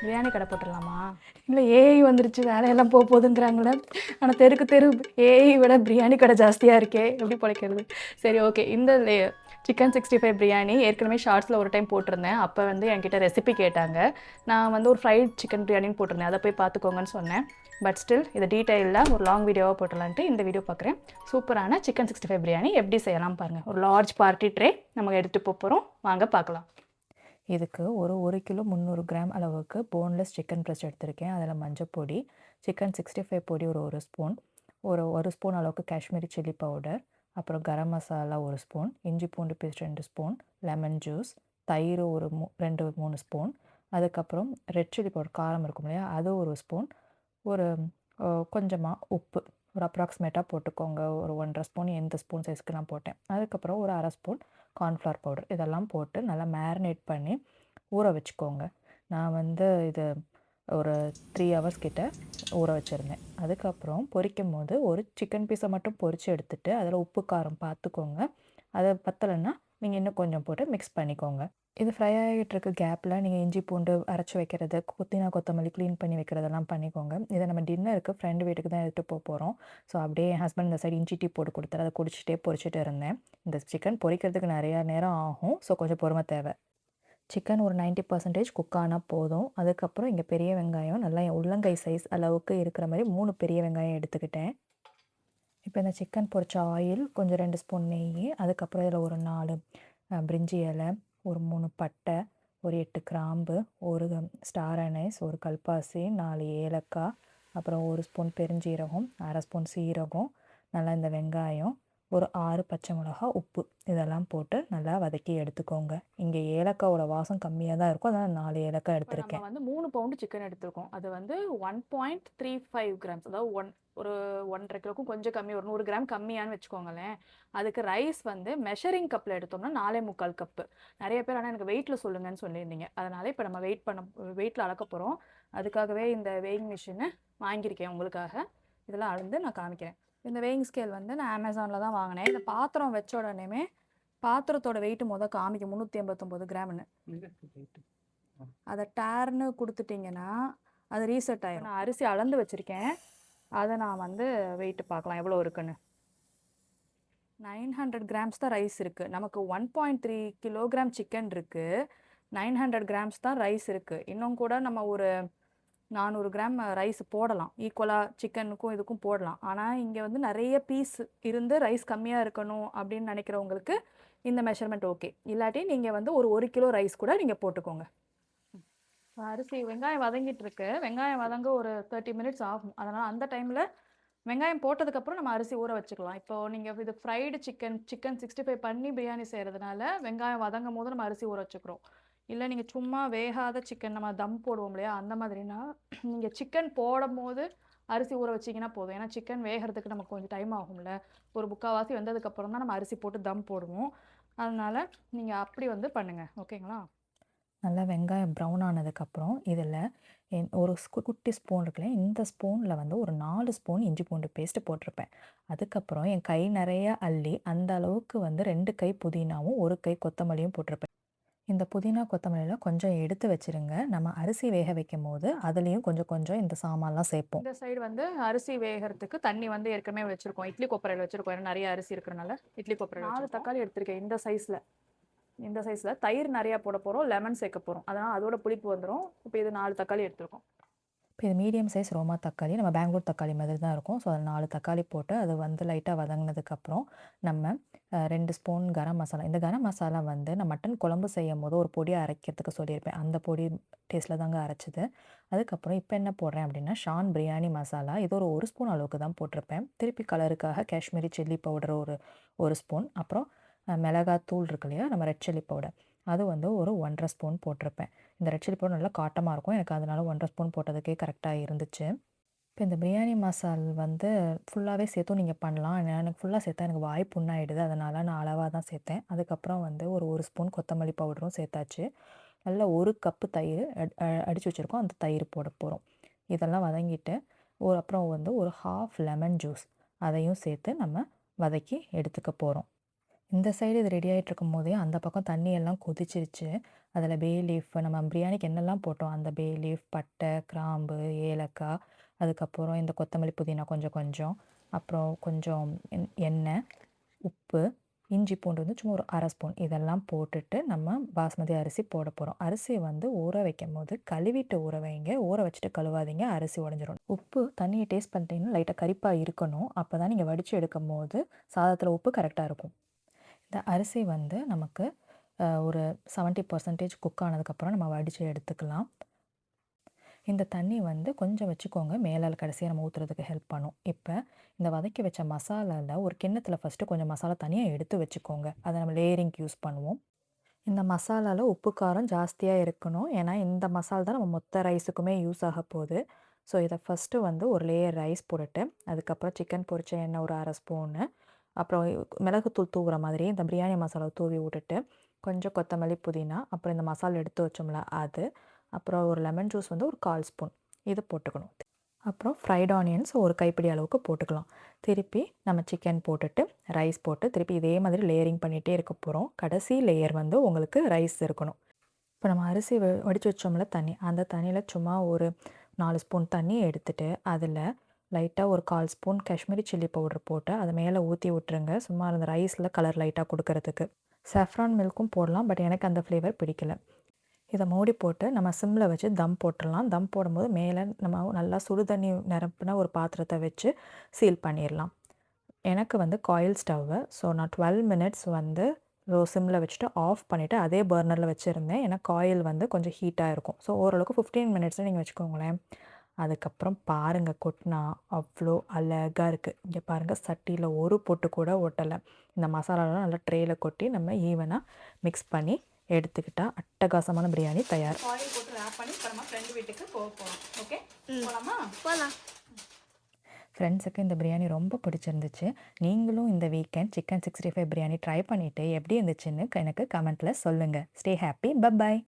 பிரியாணி கடை போட்டுடலாமா? இல்லை ஏஐ வந்துருச்சு வேலையெல்லாம் போகுதுங்கிறாங்களே. ஆனால் தெருக்கு தெரு ஏஐ விட பிரியாணி கடை ஜாஸ்தியாக இருக்கே, எப்படி பிழைக்கிறது? சரி ஓகே. இந்த சிக்கன் 65 பிரியாணி ஏற்கனவே ஷார்ட்ஸில் ஒரு டைம் போட்டிருந்தேன். அப்போ வந்து என்கிட்ட ரெசிபி கேட்டாங்க. நான் வந்து ஒரு ஃப்ரைட் சிக்கன் பிரியாணின்னு போட்டிருந்தேன், அதை போய் பார்த்துக்கோங்கன்னு சொன்னேன். பட் ஸ்டில் இது டீட்டெயிலாக ஒரு லாங் வீடியோவாக போட்டலான்ட்டு இந்த வீடியோ பார்க்குறேன். சூப்பரான சிக்கன் 65 பிரியாணி எப்படி செய்யலாம் பாருங்கள். ஒரு லார்ஜ் பார்ட்டி ட்ரே நம்ம எடுத்துகிட்டு போகிறோம், வாங்க பார்க்கலாம். இதுக்கு ஒரு கிலோ 300 கிராம் அளவுக்கு போன்லெஸ் சிக்கன் ப்ரெஸ்ட் எடுத்திருக்கேன். அதில் மஞ்சள் பொடி, சிக்கன் 65 பொடி ஒரு ஸ்பூன், ஒரு ஸ்பூன் அளவுக்கு காஷ்மீரி சில்லி பவுடர், அப்புறம் கரம் மசாலா 1 ஸ்பூன், இஞ்சி பூண்டு பேஸ்ட் 2 ஸ்பூன், லெமன் ஜூஸ், தயிர் ஒரு 2-3 ஸ்பூன், அதுக்கப்புறம் ரெட் சில்லி பவுடர் காரம் இருக்கும் இல்லையா, அது 1 ஸ்பூன், ஒரு கொஞ்சமாக உப்பு ஒரு அப்ராக்சிமேட்டாக போட்டுக்கோங்க. ஒரு 1.5 ஸ்பூன் எந்த ஸ்பூன் சைஸ்க்கு நான் போட்டேன். அதுக்கப்புறம் ஒரு 1/2 ஸ்பூன் கார்ன்ஃப்ளவர் பவுடர் இதெல்லாம் போட்டு நல்லா மேரினேட் பண்ணி ஊற வச்சுக்கோங்க. நான் வந்து இது ஒரு 3 ஹவர்ஸ் கிட்ட ஊற வச்சுருந்தேன். அதுக்கப்புறம் பொரிக்கும் போது ஒரு சிக்கன் பீஸை மட்டும் பொரித்து எடுத்துகிட்டு அதில் உப்பு காரம் பார்த்துக்கோங்க. அதை பத்தலைன்னா நீங்கள் இன்னும் கொஞ்சம் போட்டு மிக்ஸ் பண்ணிக்கோங்க. இது ஃப்ரை ஆகிட்டு இருக்க கேப்பில் நீங்கள் இஞ்சி பூண்டு அரைச்சி வைக்கிறது, புதினா கொத்தமல்லி க்ளீன் பண்ணி வைக்கிறதெல்லாம் பண்ணிக்கோங்க. இதை நம்ம டின்னருக்கு ஃப்ரெண்டு வீட்டுக்கு தான் எடுத்துகிட்டு போகிறோம். ஸோ அப்படியே என் ஹஸ்பண்ட் இந்த சைடு இஞ்சி டீ போட்டு கொடுத்தாரு, அதை குடிச்சிட்டே பொரிச்சிட்டு இருந்தேன். இந்த சிக்கன் பொரிக்கிறதுக்கு நிறையா நேரம் ஆகும், ஸோ கொஞ்சம் பொறுமை தேவை. சிக்கன் ஒரு 90% குக் ஆனால் போதும். அதுக்கப்புறம் இங்கே பெரிய வெங்காயம் நல்லா என் உள்ளங்கை சைஸ் அளவுக்கு இருக்கிற மாதிரி 3 பெரிய வெங்காயம் எடுத்துக்கிட்டேன். இப்போ இந்த சிக்கன் பொரிச்ச ஆயில், கொஞ்சம் 2 ஸ்பூன் நெய், அதுக்கப்புறம் இதில் ஒரு 4 பிரிஞ்சி இலை, ஒரு 3 பட்டை, ஒரு 8 கிராம்பு, ஒரு ஸ்டார் அனைஸ், ஒரு கல்பாசி, 4 ஏலக்காய், அப்புறம் 1 ஸ்பூன் பெருஞ்சீரகம், 1/2 ஸ்பூன் சீரகம், நல்லா இந்த வெங்காயம், ஒரு 6 பச்சை மிளகா, உப்பு இதெல்லாம் போட்டு நல்லா வதக்கி எடுத்துக்கோங்க. இங்கே ஏலக்காவோட வாசம் கம்மியாக தான் இருக்கும், அதனால் 4 ஏலக்காய் எடுத்திருக்கேன். நம்ம வந்து 3 பவுண்டு சிக்கன் எடுத்திருக்கோம். அது வந்து 1.35 கிராம்ஸ், அதாவது ஒரு 1.5 கிலோக்கும் கொஞ்சம் கம்மி, ஒரு 100 கிராம் கம்மியான்னு வச்சுக்கோங்களேன். அதுக்கு ரைஸ் வந்து மெஷரிங் கப்பில் எடுத்தோம்னா 4.25 கப்பு. நிறைய பேர் ஆனால் எனக்கு வெயிட்டில் சொல்லுங்கன்னு சொல்லியிருந்தீங்க. அதனால இப்போ நம்ம வெயிட்டில் அளக்க போகிறோம். அதுக்காகவே இந்த வெயிங் மிஷினை வாங்கியிருக்கேன் உங்களுக்காக. இதெல்லாம் அளந்து நான் காமிக்கிறேன். இந்த வெயிங் ஸ்கேல் வந்து நான் அமேசானில் தான் வாங்கினேன். இந்த பாத்திரம் வச்ச உடனேமே பாத்திரத்தோட வெயிட் காமிக்கும் 389 கிராம்னு. அதை டேர்னு கொடுத்துட்டிங்கன்னா அது ரீசெட் ஆயிடும். நான் அரிசி அளந்து வச்சுருக்கேன், அதை நான் வந்து வெயிட்டு பார்க்கலாம் எவ்வளோ இருக்குன்னு. 900 கிராம்ஸ் தான் ரைஸ் இருக்குது. நமக்கு 1.3 கிலோகிராம் சிக்கன் இருக்குது, 900 கிராம்ஸ் தான் ரைஸ் இருக்குது. இன்னும் கூட நம்ம ஒரு 400 கிராம் ரைஸ் போடலாம், ஈக்குவலாக சிக்கனுக்கும் இதுக்கும் போடலாம். ஆனால் இங்கே வந்து நிறைய பீஸ் இருந்து ரைஸ் கம்மியாக இருக்கணும் அப்படின்னு நினைக்கிறவங்களுக்கு இந்த மெஷர்மெண்ட் ஓகே. இல்லாட்டி நீங்கள் வந்து ஒரு கிலோ ரைஸ் கூட நீங்கள் போட்டுக்கோங்க. அரிசி வெங்காயம் வதங்கிட்டு இருக்கு. வெங்காயம் வதங்க ஒரு 30 மினிட்ஸ் ஆகும். அதனால் அந்த டைமில் வெங்காயம் போட்டதுக்கப்புறம் நம்ம அரிசி ஊற வச்சுக்கலாம். இப்போது நீங்கள் இது ஃப்ரைடு சிக்கன் 65 பண்ணி பிரியாணி செய்கிறதுனால வெங்காயம் வதங்கும் போது நம்ம அரிசி ஊற வச்சுக்கிறோம். இல்லை நீங்கள் சும்மா வேகாத சிக்கன் நம்ம தம் போடுவோம் இல்லையா, அந்த மாதிரினா நீங்கள் சிக்கன் போடும் போது அரிசி ஊற வச்சிங்கன்னா போதும். ஏன்னா சிக்கன் வேகிறதுக்கு நமக்கு கொஞ்சம் டைம் ஆகும்ல. ஒரு 3/4 வெந்ததுக்கப்புறம் தான் நம்ம அரிசி போட்டு தம் போடுவோம். அதனால் நீங்கள் அப்படி வந்து பண்ணுங்கள், ஓகேங்களா? நல்லா வெங்காயம் ப்ரௌன் ஆனதுக்கப்புறம் இதில் ஒரு குட்டி ஸ்பூன் இருக்குல்ல, இந்த ஸ்பூனில் வந்து ஒரு 4 ஸ்பூன் இஞ்சி பூண்டு பேஸ்ட்டு போட்டிருப்பேன். அதுக்கப்புறம் என் கை நிறைய அள்ளி அந்த அளவுக்கு வந்து 2 கை புதினாவும் 1 கை கொத்தமல்லியும் போட்டிருப்பேன். இந்த புதினா கொத்தமல்லியில் கொஞ்சம் எடுத்து வச்சுருங்க. நம்ம அரிசி வேக வைக்கும் போது அதுலேயும் கொஞ்சம் கொஞ்சம் இந்த சாமான்லாம் சேர்ப்போம். இந்த சைடு வந்து அரிசி வேகிறதுக்கு தண்ணி வந்து ஏற்கனவே வச்சுருக்கோம், இட்லி கொப்பரையில் வச்சுருக்கோம். ஏன்னா நிறைய அரிசி இருக்கிறனால இட்லி கொப்பரையில் 4 தக்காளி எடுத்திருக்கேன். இந்த சைஸில் தயிர் நிறையா போட போகிறோம், லெமன் சேர்க்க போகிறோம், அதனால் அதோட புளிப்பு வந்துடும். இப்போ இது 4 தக்காளி எடுத்துருக்கோம். இப்போ இது மீடியம் சைஸ் ரோமா தக்காளி, நம்ம பெங்களூர் தக்காளி மாதிரி தான் இருக்கும். ஸோ அது 4 தக்காளி போட்டு அது வந்து லைட்டாக வதங்கினதுக்கப்புறம் நம்ம 2 ஸ்பூன் கரம் மசாலா. இந்த கரம் மசாலா வந்து நான் மட்டன் குழம்பு செய்யும் போது ஒரு பொடியை அரைக்கிறதுக்கு சொல்லியிருப்பேன், அந்த பொடி டேஸ்ட்டில் தாங்க அரைச்சிது. அதுக்கப்புறம் இப்போ என்ன போடுறேன் அப்படின்னா ஷான் பிரியாணி மசாலா, இது ஒரு ஸ்பூன் அளவுக்கு தான் போட்டிருப்பேன். திருப்பி கலருக்காக காஷ்மீரி சில்லி பவுடர் ஒரு ஸ்பூன், அப்புறம் மிளகாத்தூள் இருக்கு இல்லையா, நம்ம ரெட் சில்லி பவுடர், அது வந்து ஒரு 1.5 ஸ்பூன் போட்டிருப்பேன். இந்த ரெட் சில்லி பவுடர் நல்லா காட்டமாக இருக்கும், எனக்கு அதனால 1.5 ஸ்பூன் போட்டதுக்கே கரெக்டாக இருந்துச்சு. இப்போ இந்த பிரியாணி மசால் வந்து ஃபுல்லாகவே சேர்த்தும் நீங்கள் பண்ணலாம். எனக்கு ஃபுல்லாக சேர்த்தா எனக்கு வாய் புண்ணாயிடுது, அதனால் நான் அளவாக தான் சேர்த்தேன். அதுக்கப்புறம் வந்து ஒரு ஸ்பூன் கொத்தமல்லி பவுடரும் சேர்த்தாச்சு. நல்லா 1 கப்பு தயிர் அடித்து வச்சுருக்கோம், அந்த தயிர் போட போகிறோம். இதெல்லாம் வதங்கிட்டு அப்புறம் வந்து ஒரு 1/2 லெமன் ஜூஸ் அதையும் சேர்த்து நம்ம வதக்கி எடுத்துக்க போகிறோம். இந்த சைடு இது ரெடி ஆகிட்டு இருக்கும் போதே அந்த பக்கம் தண்ணியெல்லாம் கொதிச்சிருச்சு. அதில் பே லீஃப் நம்ம பிரியாணிக்கு என்னெல்லாம் போட்டோம் அந்த பே லீஃப், பட்டை, கிராம்பு, ஏலக்காய், அதுக்கப்புறம் இந்த கொத்தமல்லி, புதினா கொஞ்சம் கொஞ்சம், அப்புறம் கொஞ்சம் எண்ணெய், உப்பு, இஞ்சி பூண்டு வந்து சும்மா ஒரு 1/2 ஸ்பூன் இதெல்லாம் போட்டுட்டு நம்ம பாஸ்மதி அரிசி போட போகிறோம். அரிசி வந்து ஊற வைக்கும்போது கழுவிட்டு ஊற வைங்க. ஊற வச்சுட்டு கழுவாதீங்க, அரிசி உடைஞ்சிரும். உப்பு தண்ணியை டேஸ்ட் பண்ணிட்டீங்கன்னா லைட்டாக கரிப்பாக இருக்கணும். அப்போ தான் நீங்கள் வடித்து எடுக்கும்போது சாதத்தில் உப்பு கரெக்டாக இருக்கும். இந்த அரிசி வந்து நமக்கு ஒரு 70% குக் ஆனதுக்கப்புறம் நம்ம வடித்து எடுத்துக்கலாம். இந்த தண்ணி வந்து கொஞ்சம் வச்சுக்கோங்க, மேலால் கடைசியாக நம்ம ஊற்றுறதுக்கு ஹெல்ப் பண்ணும். இப்போ இந்த வதக்கி வச்ச மசாலாவில் ஒரு கிண்ணத்தில் ஃபஸ்ட்டு கொஞ்சம் மசாலா தனியாக எடுத்து வச்சுக்கோங்க. அதை நம்ம லேயரிங்க்கு யூஸ் பண்ணுவோம். இந்த மசாலாவில் உப்பு காரம் ஜாஸ்தியாக இருக்கணும். ஏன்னா இந்த மசாலா தான் நம்ம மொத்த ரைஸுக்குமே யூஸ் ஆக போகுது. ஸோ இதை ஃபஸ்ட்டு வந்து ஒரு லேயர் ரைஸ் போட்டுட்டு, அதுக்கப்புறம் சிக்கன் பொரிச்ச எண்ணெய் ஒரு 1/2 ஸ்பூனு, அப்புறம் மிளகுத்தூள் தூவுற மாதிரி இந்த பிரியாணி மசாலாவை தூவி விட்டுட்டு, கொஞ்சம் கொத்தமல்லி, புதினா, அப்புறம் இந்த மசாலா எடுத்து வச்சோம்ல அது, அப்புறம் ஒரு லெமன் ஜூஸ் வந்து ஒரு 1/4 ஸ்பூன் இது போட்டுக்கணும். அப்புறம் ஃப்ரைட் ஆனியன்ஸ் ஒரு கைப்பிடி அளவுக்கு போட்டுக்கலாம். திருப்பி நம்ம சிக்கன் போட்டுட்டு, ரைஸ் போட்டு திருப்பி இதே மாதிரி லேயரிங் பண்ணிகிட்டே இருக்க போகிறோம். கடைசி லேயர் வந்து உங்களுக்கு ரைஸ் இருக்கணும். இப்போ நம்ம அரிசி வடித்து வச்சோம்ல தண்ணி, அந்த தண்ணியில் சும்மா ஒரு 4 ஸ்பூன் தண்ணி எடுத்துட்டு, அதில் லைட்டாக ஒரு 1/4 ஸ்பூன் காஷ்மீரி சில்லி பவுடர் போட்டு அதை மேலே ஊற்றி விட்டுருங்க. சும்மா அந்த ரைஸில் கலர் லைட்டாக கொடுக்கறதுக்கு. சாஃப்ரான் மில்க்கும் போடலாம், பட் எனக்கு அந்த ஃப்ளேவர் பிடிக்கல. இதை மூடி போட்டு நம்ம சிம்மில் வச்சு தம் போட்டுடலாம். தம் போடும்போது மேலே நம்ம நல்லா சுடு தண்ணி நிரப்புன ஒரு பாத்திரத்தை வச்சு சீல் பண்ணிடலாம். எனக்கு வந்து காயில் ஸ்டவ்வு, ஸோ நான் 12 மினிட்ஸ் வந்து லோ சிம்மில் வச்சுட்டு ஆஃப் பண்ணிவிட்டு அதே பர்னரில் வச்சுருந்தேன். ஏன்னா காயில் வந்து கொஞ்சம் ஹீட்டாக இருக்கும். ஸோ ஓரளவுக்கு 15 மினிட்ஸில் நீங்கள் வச்சுக்கோங்களேன். அதுக்கப்புறம் பாருங்கள், கொட்டினா அவ்வளோ அழகாக இருக்குது. இங்கே பாருங்கள், சட்டியில் ஒரு பொட்டு கூட ஒட்டலை. இந்த மசாலாலாம் நல்லா ட்ரேயில் கொட்டி நம்ம ஈவனாக மிக்ஸ் பண்ணி எடுத்துக்கிட்டால் அட்டகாசமான பிரியாணி தயார். ஆயில் போட்டு ரேப் பண்ணி அப்புறமா ஃப்ரெண்டு வீட்டுக்கு போகிறோம். ஓகே, போகலாமா? போகலாம். ஃப்ரெண்ட்ஸுக்கு இந்த பிரியாணி ரொம்ப பிடிச்சிருந்துச்சு. நீங்களும் இந்த வீக்கெண்ட் சிக்கன் 65 பிரியாணி ட்ரை பண்ணிவிட்டு எப்படி இருந்துச்சுன்னு எனக்கு கமெண்ட்டில் சொல்லுங்கள். Stay happy. பை.